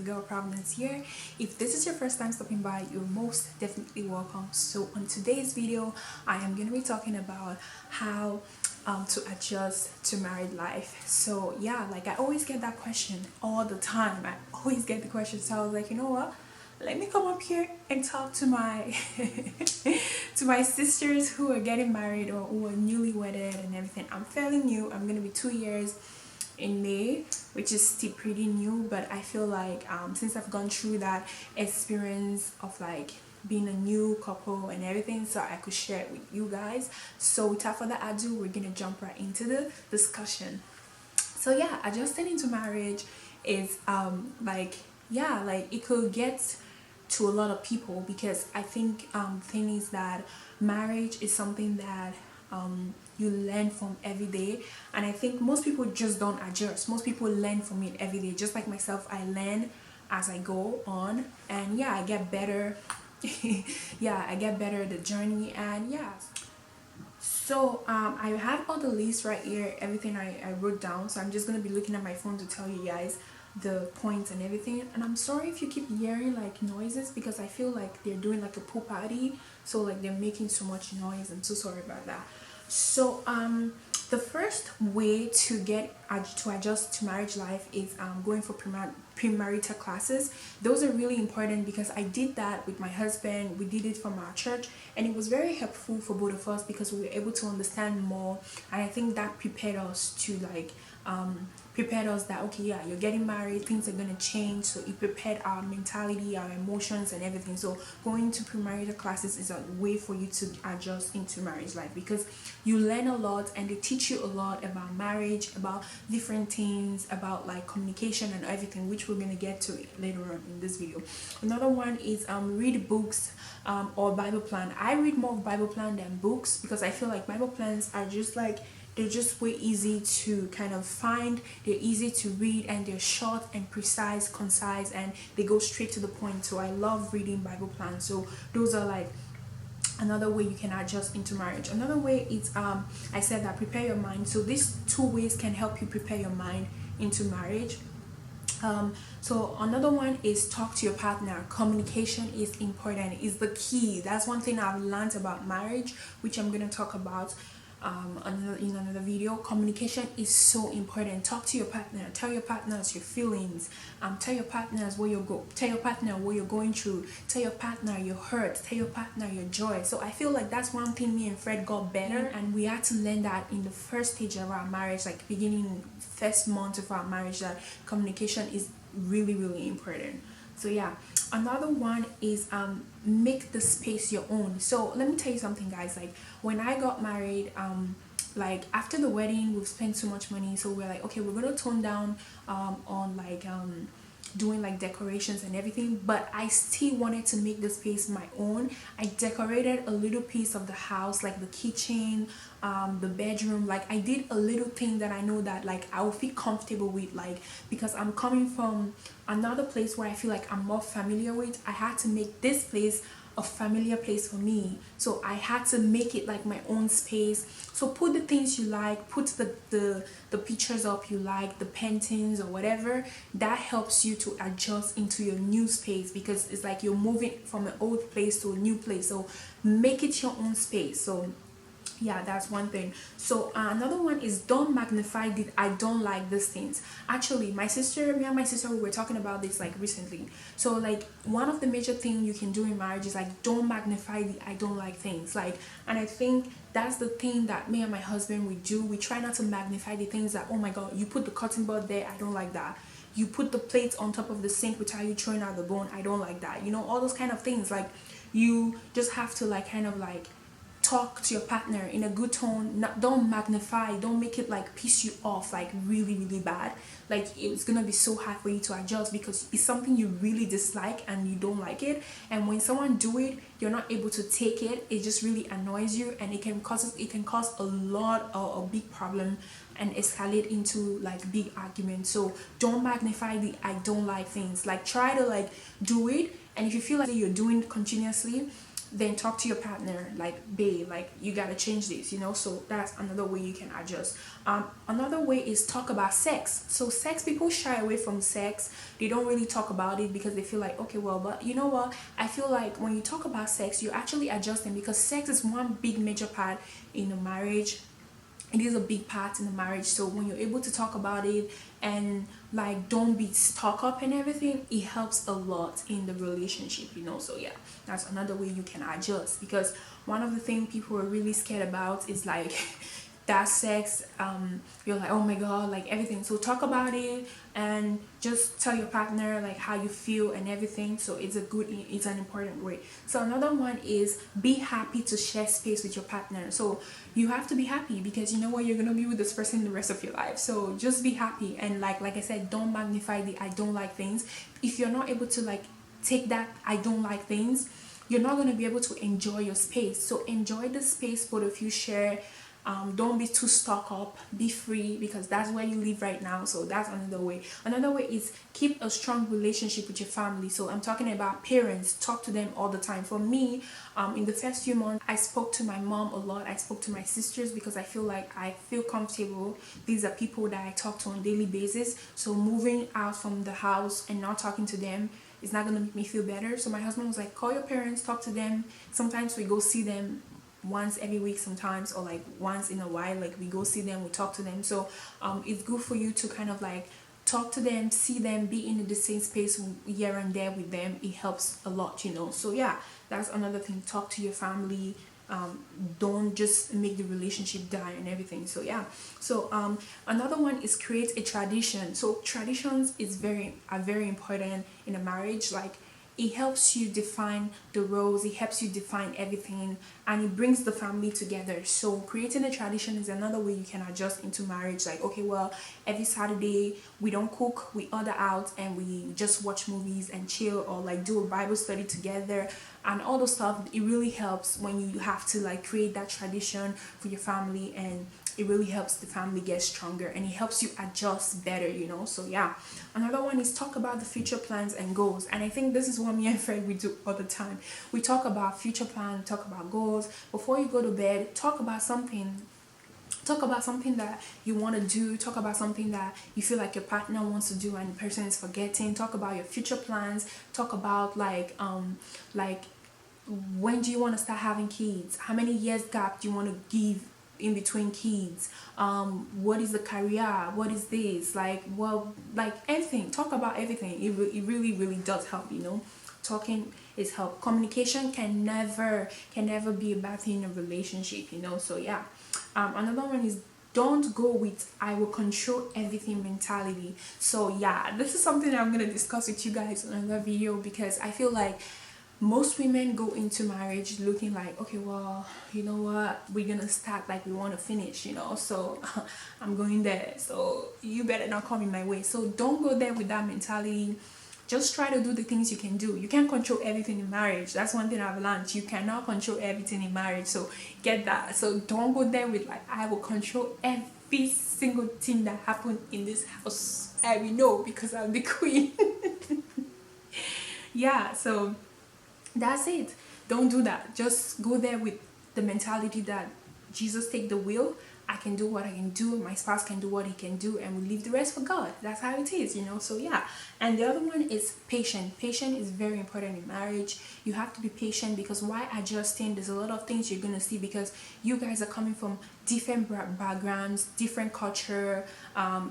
girl Providence here. If this is your first time stopping by, you're most definitely welcome. So on today's video, I am going to be talking about how to adjust to married life. So yeah, like I always get that question all the time. I always get the question. So I was like, you know what? Let me come up here and talk to my to my sisters who are getting married or who are newly wedded and everything. I'm fairly new. I'm gonna be 2 years in May, which is still pretty new, but I feel like since I've gone through that experience of like being a new couple and everything, so I could share it with you guys. So without further ado, we're gonna jump right into the discussion. So yeah, adjusting into marriage is like, yeah, like it could get to a lot of people, because I think thing is that marriage is something that you learn from every day, and I think most people just don't adjust. Most people learn from it every day, just like myself. I learn as I go on, and yeah, I get better. Yeah, I get better the journey, and yeah. So I have all the lists right here, everything I wrote down. So I'm just gonna be looking at my phone to tell you guys the points and everything. And I'm sorry if you keep hearing like noises, because I feel like they're doing like a pool party, so like they're making so much noise. I'm so sorry about that. So the first way to get to adjust to marriage life is going for premarital classes. Those are really important, because I did that with my husband. We did it from our church, and it was very helpful for both of us, because we were able to understand more, and I think that prepared us to like prepared us that okay, yeah, you're getting married, things are going to change. So it prepared our mentality, our emotions and everything. So going to premarital classes is a way for you to adjust into marriage life, because you learn a lot, and they teach you a lot about marriage, about different things, about like communication and everything, which we're going to get to later on in this video. Another one is read books or Bible plan. I read more of Bible plan than books, because I feel like Bible plans are just like, they're just way easy to kind of find, they're easy to read, and they're short and precise, concise, and they go straight to the point. So I love reading Bible plans. So those are like another way you can adjust into marriage. Another way is I said that prepare your mind. So these two ways can help you prepare your mind into marriage. So another one is talk to your partner. Communication is important, is the key. That's one thing I've learned about marriage, which I'm going to talk about in another video. Communication is so important. Talk to your partner. Tell your partners your feelings. Tell your partners where you go. Tell your partner what you're going through. Tell your partner your hurt. Tell your partner your joy. So I feel like that's one thing me and Fred got better, and we had to learn that in the first stage of our marriage, like beginning first month of our marriage, that communication is really, really important. So yeah, another one is make the space your own. So let me tell you something, guys. Like when I got married, like after the wedding, we've spent so much money, so we're like, okay, we're gonna tone down on like doing like decorations and everything, but I still wanted to make the space my own. I decorated a little piece of the house, like the kitchen, the bedroom. Like I did a little thing that I know that like I will feel comfortable with, like because I'm coming from another place where I feel like I'm more familiar with. I had to make this place a familiar place for me, so I had to make it like my own space. So put the things you like, put the pictures up you like, the paintings or whatever. That helps you to adjust into your new space, because it's like you're moving from an old place to a new place. So make it your own space. So yeah, that's one thing. So another one is don't magnify the I don't like these things. Actually, me and my sister, we were talking about this like recently. So like one of the major things you can do in marriage is like don't magnify the I don't like things. Like, and I think that's the thing that me and my husband we do. We try not to magnify the things that, oh my god, you put the cutting board there, I don't like that. You put the plates on top of the sink without you throwing out the bone, I don't like that. You know, all those kind of things. Like you just have to like kind of like talk to your partner in a good tone. Don't magnify, don't make it like piss you off like really, really bad. Like it's gonna be so hard for you to adjust, because it's something you really dislike and you don't like it, and when someone do it, you're not able to take it. It just really annoys you, and it can cause a lot of a big problem and escalate into like big arguments. So don't magnify the I don't like things. Like try to like do it, and if you feel like you're doing it continuously, then talk to your partner like, babe, like you gotta change this, so that's another way you can adjust. Another way is talk about sex. So sex, people shy away from sex. They don't really talk about it because they feel like, okay, well, but you know what, I feel like when you talk about sex, you're actually adjusting, because sex is one big major part in a marriage. It is a big part in the marriage. So when you're able to talk about it and like don't be stuck up and everything, it helps a lot in the relationship, so yeah, that's another way you can adjust, because one of the things people are really scared about is like that sex. You're like, oh my god, like everything. So talk about it and just tell your partner like how you feel and everything. So it's an important way. So another one is be happy to share space with your partner. So you have to be happy, because you know what, you're gonna be with this person the rest of your life. So just be happy, and like I said, don't magnify the I don't like things. If you're not able to like take that I don't like things, you're not going to be able to enjoy your space. So enjoy the space both of you share. Don't be too stuck up, be free, because that's where you live right now. So that's another way. Another way is keep a strong relationship with your family. So I'm talking about parents. Talk to them all the time. For me, in the first few months, I spoke to my mom a lot. I spoke to my sisters, because I feel like I feel comfortable. These are people that I talk to on a daily basis. So moving out from the house and not talking to them is not going to make me feel better. So my husband was like, call your parents, talk to them. Sometimes we go see them once every week, sometimes, or like once in a while, like we go see them, we talk to them. So it's good for you to kind of like talk to them, see them, be in the same space here and there with them. It helps a lot, so yeah, that's another thing. Talk to your family. Don't just make the relationship die and everything. So yeah, so another one is create a tradition. So traditions are very important in a marriage. Like, it helps you define the roles, it helps you define everything, and it brings the family together. So creating a tradition is another way you can adjust into marriage. Like, okay, well, every Saturday we don't cook, we order out and we just watch movies and chill, or like do a Bible study together and all those stuff. It really helps when you have to like create that tradition for your family, and it really helps the family get stronger, and it helps you adjust better, so yeah. Another one is talk about the future plans and goals. And I think this is what me and Fred we do all the time. We talk about future plans, talk about goals. Before you go to bed, talk about something that you want to do. Talk about something that you feel like your partner wants to do and the person is forgetting. Talk about your future plans. Talk about like when do you want to start having kids, how many years gap do you want to give in between kids, what is the career, what is this, like, well, like everything. Talk about everything. It really does help. Talking is help. Communication can never be a bad thing in a relationship. So yeah. Another one is don't go with I will control everything mentality. So yeah, this is something that I'm going to discuss with you guys in another video, because I feel like most women go into marriage looking like, okay, well, you know what, we're gonna start like we want to finish, so I'm going there, so you better not come in my way. So don't go there with that mentality. Just try to do the things you can do. You can't control everything in marriage. That's one thing I've learned. You cannot control everything in marriage, so get that. So don't go there with like, I will control every single thing that happened in this house. I will know because I'm the queen. Yeah, so that's it. Don't do that. Just go there with the mentality that Jesus take the wheel. I can do what I can do, my spouse can do what he can do, and we leave the rest for God. That's how it is, so yeah. And the other one is patient. Patient is very important in marriage. You have to be patient, because while adjusting, there's a lot of things you're gonna see, because you guys are coming from different backgrounds, different culture.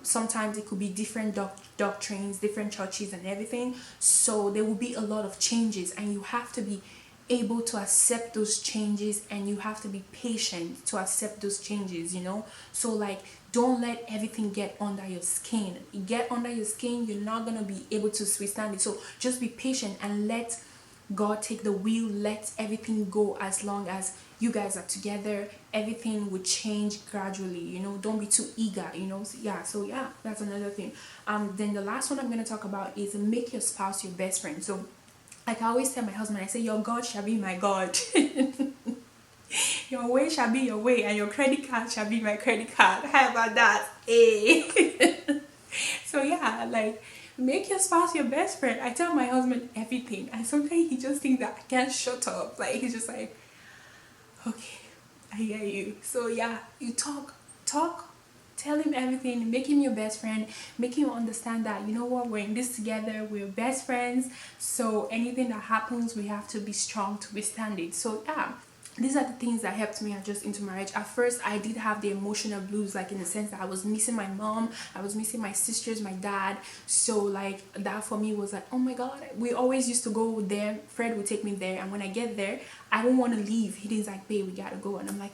Sometimes it could be different doctrines, different churches and everything. So there will be a lot of changes, and you have to be able to accept those changes, and you have to be patient to accept those changes. So like, don't let everything get under your skin. Get under your skin, you're not gonna be able to withstand it. So just be patient and let God take the wheel. Let everything go. As long as you guys are together, everything will change gradually. Don't be too eager. So yeah, that's another thing. Then the last one I'm going to talk about is make your spouse your best friend. So like I always tell my husband, I say, your God shall be my God. Your way shall be your way, and your credit card shall be my credit card. How about that? So yeah, like, make your spouse your best friend. I tell my husband everything, and sometimes he just thinks that I can't shut up. Like he's just like, okay, I hear you. So yeah, you talk, tell him everything, make him your best friend, make him understand that, you know what, we're in this together, we're best friends. So anything that happens, we have to be strong to withstand it. So yeah, these are the things that helped me adjust into marriage. At first I did have the emotional blues, like in the sense that I was missing my mom, I was missing my sisters, my dad. So like that for me was like, oh my god, we always used to go there, Fred would take me there, and when I get there I don't want to leave. He didn't like, babe, we gotta go. And I'm like,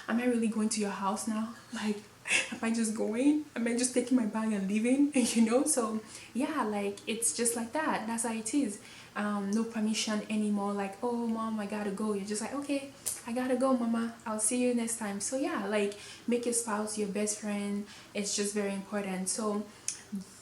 am I really going to your house now? Like, am I just going? Am I just taking my bag and leaving? You know? So yeah, like it's just like that. That's how it is. No permission anymore. Like, oh mom, I gotta go. You're just like, okay, I gotta go, mama. I'll see you next time. So yeah, like make your spouse your best friend. It's just very important. So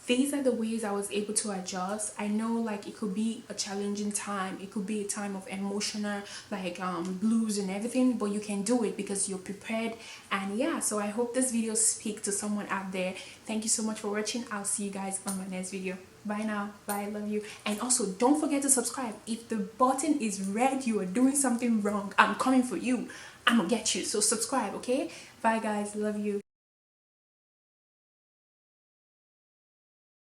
these are the ways I was able to adjust. I know like it could be a challenging time, it could be a time of emotional like blues and everything, but you can do it because you're prepared. And yeah, so I hope this video speaks to someone out there. Thank you so much for watching. I'll see you guys on my next video. Bye now. Bye, love you. And also don't forget to subscribe. If the button is red, you are doing something wrong. I'm coming for you. I'm gonna get you. So subscribe, okay? Bye guys, love you.